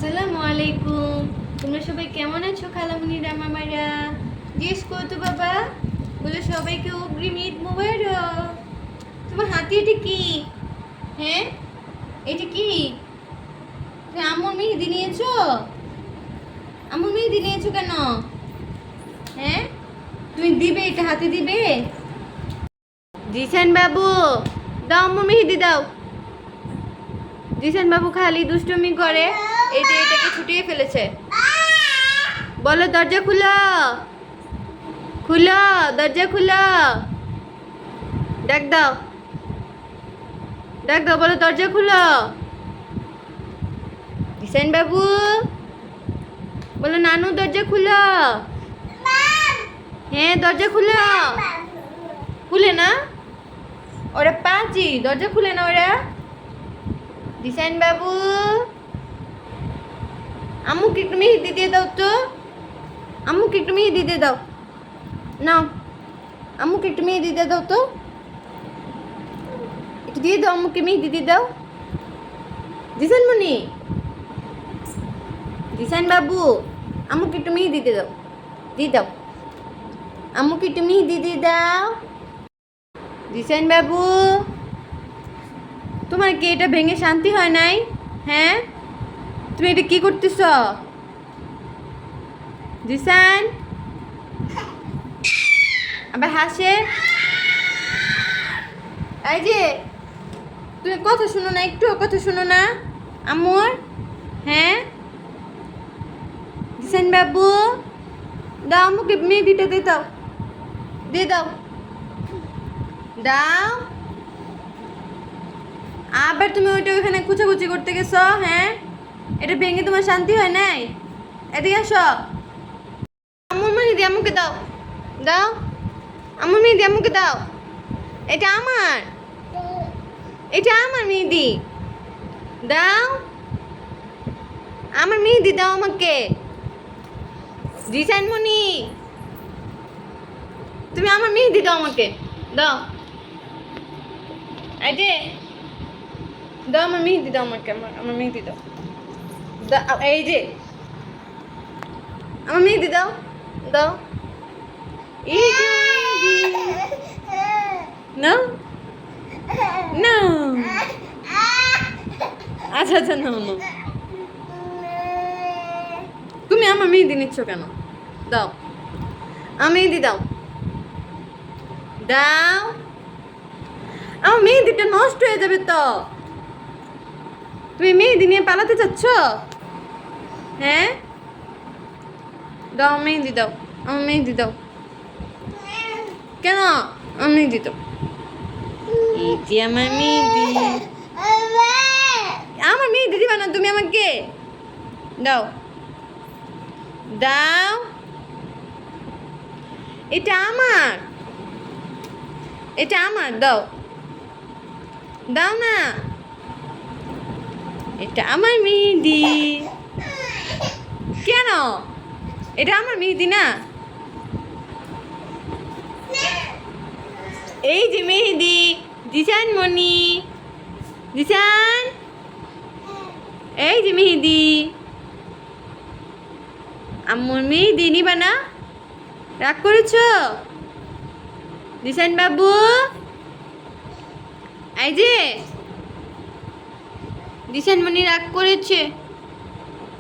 আসসালামু আলাইকুম। তোমরা সবাই কেমন আছো খালামুনিরা মামারা? জিজ্ঞেস করো তো বাবা। বলে সবাইকে অগ্রিম ঈদ মোবারক। তোমার হাতে এটা কি? হ্যাঁ, এটা কি? তুমি আম্মুর মেহেদি নিয়েছো? আম্মুর মেহেদি নিয়েছো কেন? হ্যাঁ, তুমি দিবে, এটা হাতে দিবে? জিসান বাবু, দাও আম্মুর মেহেদি দাও। জিসান বাবু খালি দুষ্টুমি করে, এই যে এটাকে ছুটিয়ে ফেলেছে। বলো দরজা খুলো, খুলো দরজা খুলো। ডাক দাও, ডাক দাও, বলো দরজা খুলো। জিসান বাবু, বলো নানু দরজা খুলো। হ্যাঁ দরজা খুলো। খুলে না, ওরা পাঁচি, দরজা খুলে না ওরা। জিসান বাবু, আম্মুকে একটু মেহেদি দিয়ে দাও তো। আম্মুকে একটু মেহেদি দিয়ে দাও। নাও, আম্মুকে একটু মেহেদি দিয়ে দাও তো। একটু দিয়ে দাও, আম্মুকে মেহেদি দিয়ে দাও। জিসান মনি, জিসান বাবু, আম্মুকে একটু মেহেদি দিয়ে দাও। দিয়ে দাও, আম্মুকে একটু মেহেদি দিয়ে দাও। জিসান বাবু, তোমার কি এটা ভেঙে শান্তি হয় নাই? হ্যাঁ, তুমি এটা কি করতেছ? জিসান আবার হাসে। এই যে তুমি কথা শুনো না, একটু কথা শুনো না আম্মুর? হ্যাঁ, জিসান বাবু, দাও আম্মুকে মেহেদিটা দিয়ে দাও, দিয়ে দাও, দাও। আবার তুমি ওইটা ওইখানে কুচাকুচি করতে গেছো? হ্যাঁ, এটা ভেঙে তোমার শান্তি হয় নাই? এদিকে আসো। আম্মুর মেহেদি আম্মুকে দাও, দাও আম্মুর মেহেদি আম্মুকে দাও। এটা আমার, এটা আমার মেহেদি, দাও আমার মেহেদি দাও আমাকে। জিসান মনি, তুমি আমার মেহেদি দাও আমাকে, দাও। এই যে দাও আমার মেহেদি দাও আমাকে, আমার মেহেদি দাও। এই যে আমার মেহেদি দাও, দাও। এই যে মেহেদি নাও, নাও। আচ্ছা আচ্ছা, নাও নাও। তুমি আমার মেহেদি নিচ্ছ কেন? দাও আমার মেহেদি দাও, দাও। আমার মেহেদিটা নষ্ট হয়ে যাবে তো। তুমি মেহেদি নিয়ে পালাতে চাচ্ছ? হ্যাঁ, দাও মেহেদি দাও, আমার মেহেদি দাও। কেন? আমার মেহেদি দাও। এই যে আমার মেহেদি। আমার মেহেদি দিবা না তুমি আমাকে? দাও, দাও। এটা আমার, এটা আমার, দাও, দাও না। এটা আমার মেহেদি। কেন? এটা আমার মেহেদি না? এই যে মেহেদি, জিসান মনি, জিসান, এই যে মেহেদি। আম্মুর মেহেদি নিবা না? রাগ করেছ জিসান বাবু? এই যে জিসান মনি রাগ করেছে।